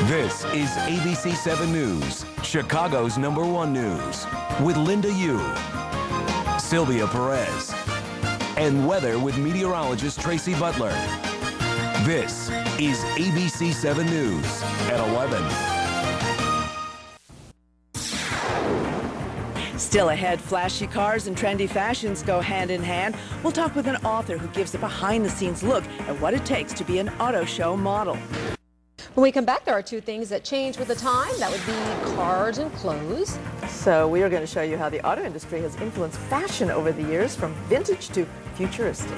This is ABC 7 News, Chicago's #1 news, with Linda Yu, Sylvia Perez, and weather with meteorologist Tracy Butler. This is ABC 7 News at 11. Still ahead, flashy cars and trendy fashions go hand in hand. We'll talk with an author who gives a behind-the-scenes look at what it takes to be an auto show model. When we come back, there are two things that change with the time. That would be cars and clothes. So we are going to show you how the auto industry has influenced fashion over the years, from vintage to futuristic.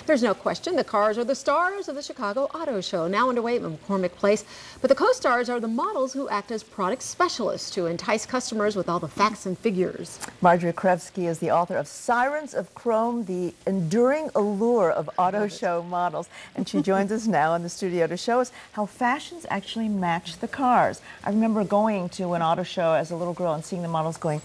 There's no question the cars are the stars of the Chicago Auto Show, now underway at McCormick Place. But the co-stars are the models who act as product specialists to entice customers with all the facts and figures. Marjorie Krevsky is the author of Sirens of Chrome, the enduring allure of auto show models. And she joins us now in the studio to show us how fashions actually match the cars. I remember going to an auto show as a little girl and seeing the models going,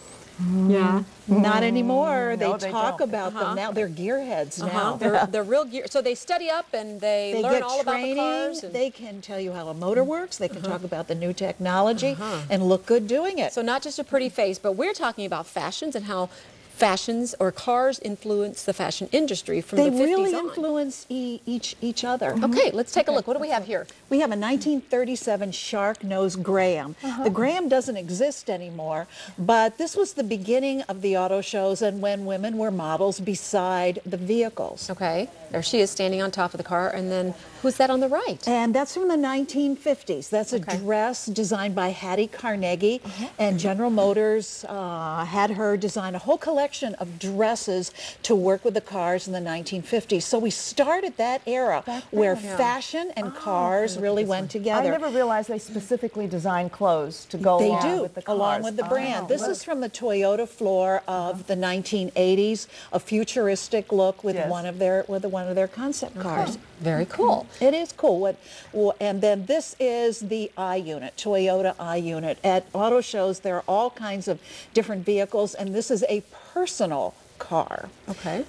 yeah, not anymore. No, they talk about them now. They're gearheads now. They're real gear. So they study up and they learn get all training. about the cars. They can tell you how a motor works. They can talk about the new technology and look good doing it. So not just a pretty face, but we're talking about fashions and how fashions or cars influence the fashion industry from the 50s on. They really influence each other. Okay, let's take a look. What do we have here? We have a 1937 Shark Nose Graham. The Graham doesn't exist anymore, but this was the beginning of the auto shows and when women were models beside the vehicles. Okay, there she is standing on top of the car, and then who's that on the right? And that's from the 1950s. That's a dress designed by Hattie Carnegie, and General Motors had her design a whole collection of dresses to work with the cars in the 1950s. So we started that era where fashion and cars really went together. I never realized they specifically designed clothes to go along with the cars. Along with the brand. This is from the Toyota floor of the 1980s, a futuristic look with one of their concept cars. Very cool. It is cool. And then this is the I unit, Toyota I unit. At auto shows, there are all kinds of different vehicles, and this is a personal car. Okay.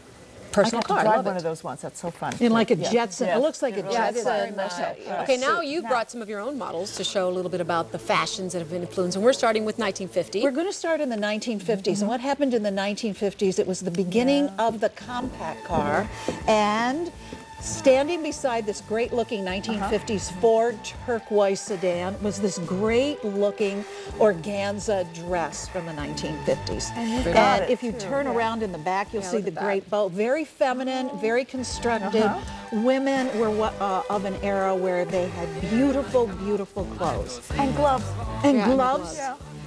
Personal car. I got to drive one of those once. That's so fun. And like a Jetson. It looks like a Jetson. Very much so. Okay, now you've brought some of your own models to show a little bit about the fashions that have been influenced, and we're starting with 1950. We're going to start in the 1950s, and what happened in the 1950s, it was the beginning of the compact car, and standing beside this great-looking 1950s Ford turquoise sedan was this great-looking organza dress from the 1950s. And if you turn around in the back, you'll see the great bow. Very feminine, very constructed. Women were of an era where they had beautiful, beautiful clothes. And gloves. And gloves.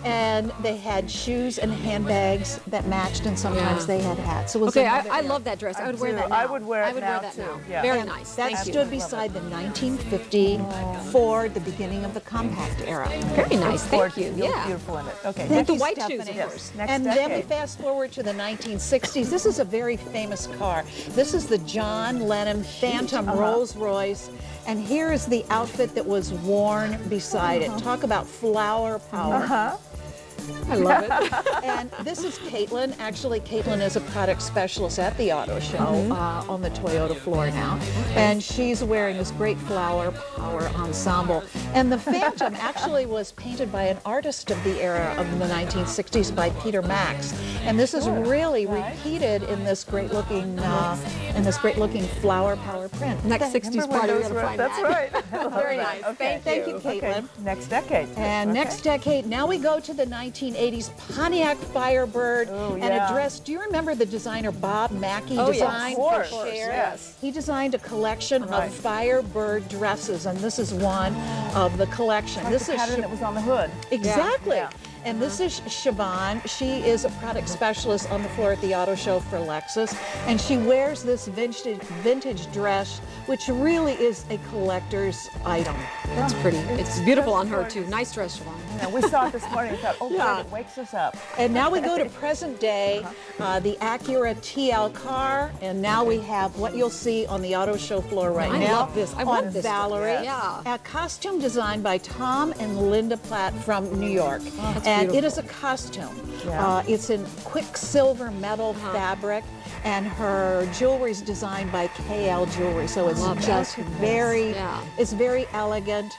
And they had shoes and handbags that matched, and sometimes they had hats. So it was I love that dress. I would wear that now. I would wear that now. too. Yeah. Very nice. That stood beside the 1950 Ford, the beginning of the compact era. Very nice. Thank you. You look beautiful in it. Okay. Thank the you, white Stephanie. shoes, of course. And then we fast forward to the 1960s. This is a very famous car. This is the John Lennon Phantom Rolls Royce. And here is the outfit that was worn beside it. Talk about flower power. I love it. And this is Caitlin. Actually, Caitlin is a product specialist at the auto show on the Toyota floor now. And she's wearing this great flower power ensemble. And the Phantom actually was painted by an artist of the era of the 1960s by Peter Max. And this is really repeated in this great-looking flower power print. Next 60s party, we're going to find That's right. Very nice. Okay. Thank you, Caitlin. Okay. Next decade. And next decade, now we go to the 1980s Pontiac Firebird and a dress. Do you remember the designer Bob Mackie designed for Cher? Yes. He designed a collection of Firebird dresses, and this is one of the collection. This is the pattern that was on the hood. Exactly. Yeah. And this is Siobhan. She is a product specialist on the floor at the auto show for Lexus, and she wears this vintage dress, which really is a collector's item. That's pretty. It's beautiful on her too. Nice dress, Siobhan. Yeah, we saw it this morning and thought, oh, good, it wakes us up. And now we go to present day, the Acura TL car, and now we have what you'll see on the auto show floor right now. I love this. I want this. Valerie. Yeah. A costume designed by Tom and Linda Platt from New York. That's and beautiful. it is a costume. Yeah. It's in quicksilver metal fabric, and her jewelry is designed by KL Jewelry, so it's love that. just very, Yeah. it's very elegant.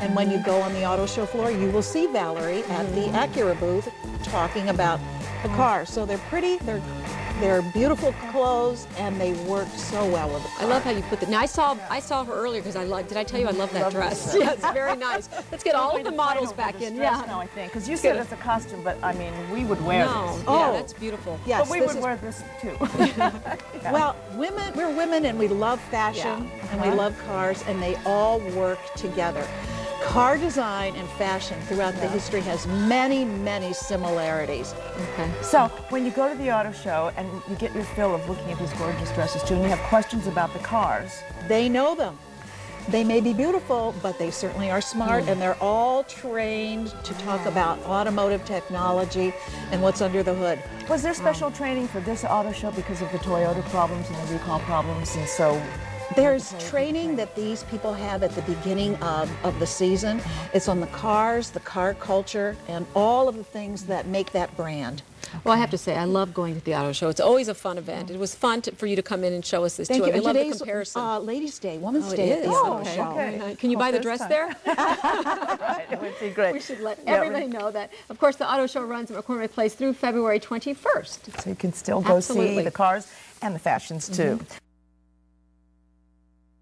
And when you go on the auto show floor, you will see Valerie at the Acura booth talking about the car. So they're pretty, they're beautiful clothes, and they work so well with the car. I love how you put that. Now I saw her earlier because did I tell you I love that dress? Yeah, it's very nice. Let's get all of the models back in. Yeah. Now I think, because you said it's a costume, but I mean, we would wear No, this. yeah, Oh. that's beautiful. Yes, But we this would is- wear this too. Well, we're women, and we love fashion, and we love cars, and they all work together. Car design and fashion throughout the history has many, many similarities. Okay. So when you go to the auto show and you get your fill of looking at these gorgeous dresses too, and you have questions about the cars, They know them. They may be beautiful, but they certainly are smart, and they're all trained to talk about automotive technology and what's under the hood. was there special training for this auto show because of the Toyota problems and the recall problems, and so There's training that these people have at the beginning of the season. It's on the cars, the car culture, and all of the things that make that brand. Well, I have to say, I love going to the auto show. It's always a fun event. It was fun for you to come in and show us this Thank too. you. I And love the today's comparison. Ladies' Day, Women's Oh, it Day at the is? auto Okay. show. Okay. Can you buy the this dress time. there? Right, it would be great. We should let Yeah, everybody know that. Of course, the auto show runs at McCormick Place through February 21st. So you can still go Absolutely. see the cars and the fashions too.